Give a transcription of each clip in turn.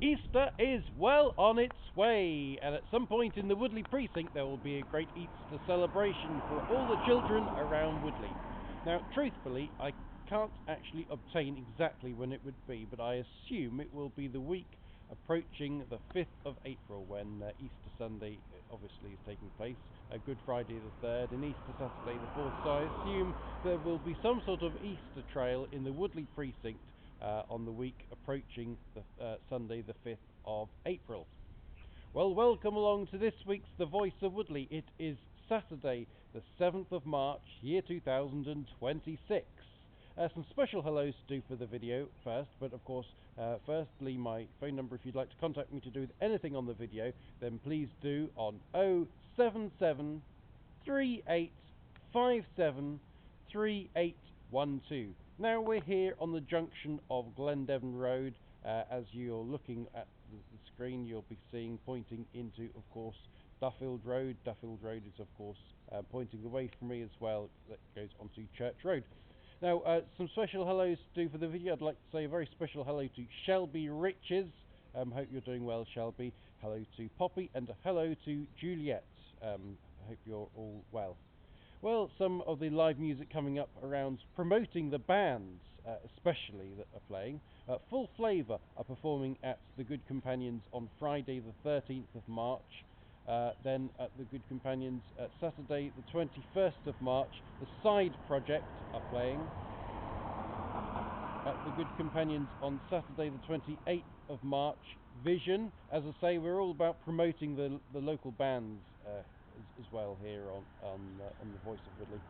Easter is well on its way, and at some point in the Woodley precinct there will be a great Easter celebration for all the children around Woodley. Now, truthfully, I can't actually obtain exactly when it would be, but I assume it will be the week approaching the 5th of April when Easter Sunday obviously is taking place, Good Friday the 3rd and Easter Saturday the 4th, so I assume there will be some sort of Easter trail in the Woodley precinct on the week approaching the Sunday the 5th of April. Well, welcome along to this week's The Voice of Woodley. It is Saturday the 7th of March, year 2026. Some special hellos to do for the video first, but of course, firstly, my phone number, if you'd like to contact me to do with anything on the video, then please do on 077 3857 3812. Now we're here on the junction of Glendevon Road. As you're looking at the screen, you'll be seeing pointing into, of course, Duffield Road. Duffield Road is, of course, pointing away from me as well. That goes onto Church Road. Now, some special hellos to do for the video. I'd like to say a very special hello to Shelby Riches. Hope you're doing well, Shelby. Hello to Poppy and a hello to Juliet. I hope you're all well. Well, some of the live music coming up around promoting the bands, especially that are playing. Full Flavour are performing at the Good Companions on Friday the 13th of March. Then at the Good Companions Saturday the 21st of March, the Side Project are playing. At the Good Companions on Saturday the 28th of March, Vision. As I say, we're all about promoting the local bands as well here on the Voice of Woodley.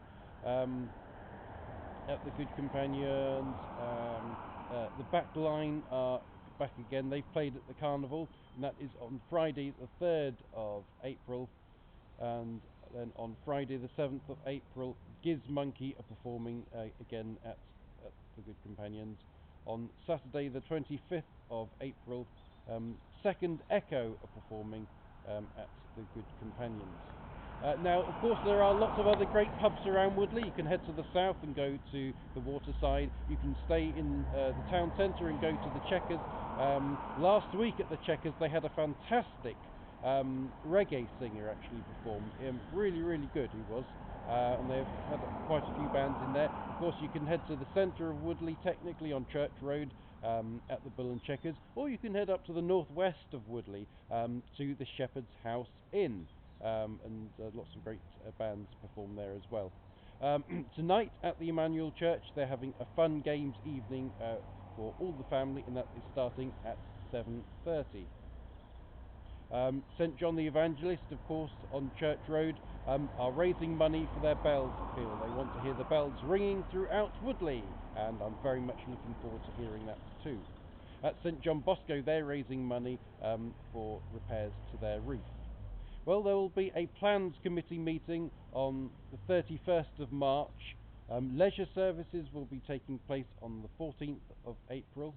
At the Good Companions, the Backline are back again. They've played at the Carnival, and that is on Friday the 3rd of April. And then on Friday the 7th of April, Giz Monkey are performing again at the Good Companions. On Saturday the 25th of April, Second Echo are performing at the Good Companions. Now, of course, there are lots of other great pubs around Woodley. You can head to the south and go to the waterside. You can stay in the town centre and go to the Checkers. Last week at the Checkers, they had a fantastic reggae singer actually perform. Really, really good he was. And they've had quite a few bands in there. Of course, you can head to the centre of Woodley, technically on Church Road, at the Bull and Checkers, or you can head up to the northwest of Woodley to the Shepherd's House Inn. And lots of great bands perform there as well. Tonight at the Emmanuel Church, they're having a fun games evening for all the family, and that is starting at 7:30. St John the Evangelist, of course, on Church Road, are raising money for their bells appeal. They want to hear the bells ringing throughout Woodley, and I'm very much looking forward to hearing that too. At St John Bosco, they're raising money for repairs to their roof. Well, there will be a Plans Committee meeting on the 31st of March. Leisure services will be taking place on the 14th of April.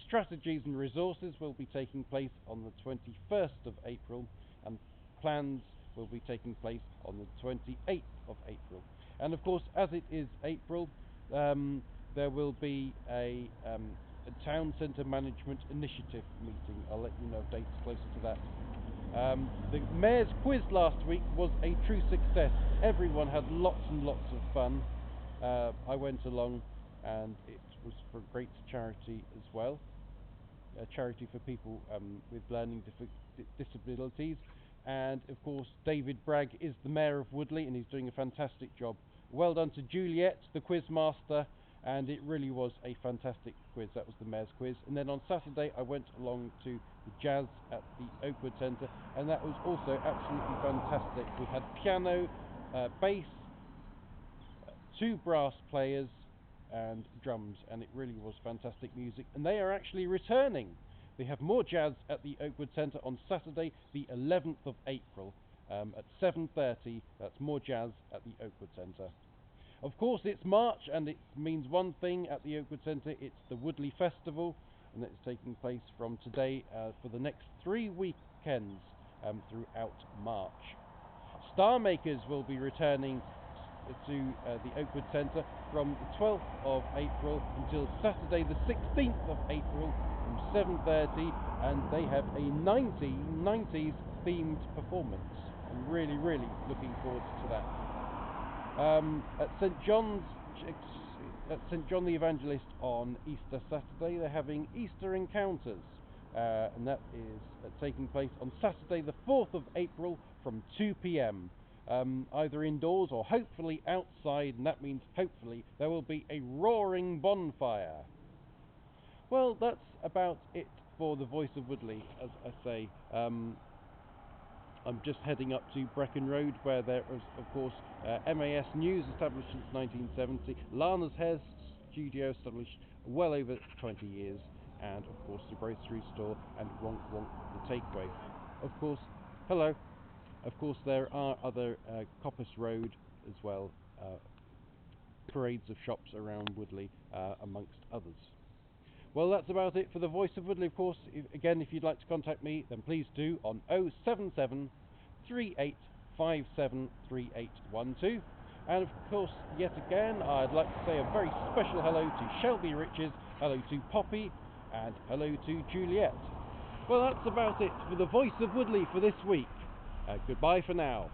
Strategies and resources will be taking place on the 21st of April. And plans will be taking place on the 28th of April. And of course, as it is April, there will be a Town Centre Management Initiative meeting. I'll let you know dates closer to that. The Mayor's Quiz last week was a true success. Everyone had lots and lots of fun. I went along, and it was for a great charity as well. A charity for people with learning disabilities. And of course, David Bragg is the Mayor of Woodley, and he's doing a fantastic job. Well done to Juliet, the quiz master. And it really was a fantastic quiz. That was the Mayor's Quiz. And then on Saturday, I went along to the jazz at the Oakwood Centre, and that was also absolutely fantastic. We had piano, bass, 2 brass players, and drums, and it really was fantastic music. And they are actually returning. They have more jazz at the Oakwood Centre on Saturday, the 11th of April, at 7:30. That's more jazz at the Oakwood Centre. Of course, it's March, and it means one thing at the Oakwood Centre. It's the Woodley Festival, and it's taking place from today for the next 3 weekends throughout March. Star Makers will be returning the Oakwood Centre from the 12th of April until Saturday the 16th of April from 7:30, and they have a 1990s themed performance. I'm really looking forward to that. At St John the Evangelist on Easter Saturday, they're having Easter Encounters, and that is taking place on Saturday the 4th of April from 2 p.m. Either indoors or hopefully outside, and that means hopefully there will be a roaring bonfire. Well, that's about it for the Voice of Woodley. As I say, I'm just heading up to Brecon Road, where there is, of course, MAS News, established since 1970, Lana's Hair Studio, established well over 20 years, and, of course, the grocery store and Wonk Wonk, the takeaway. Of course, hello. Of course, there are other Coppice Road as well, parades of shops around Woodley, amongst others. Well, that's about it for the Voice of Woodley. Of course, again, if you'd like to contact me, then please do on 077 3857 3812. And of course, yet again, I'd like to say a very special hello to Shelby Riches, hello to Poppy, and hello to Juliet. Well, that's about it for the Voice of Woodley for this week. Goodbye for now.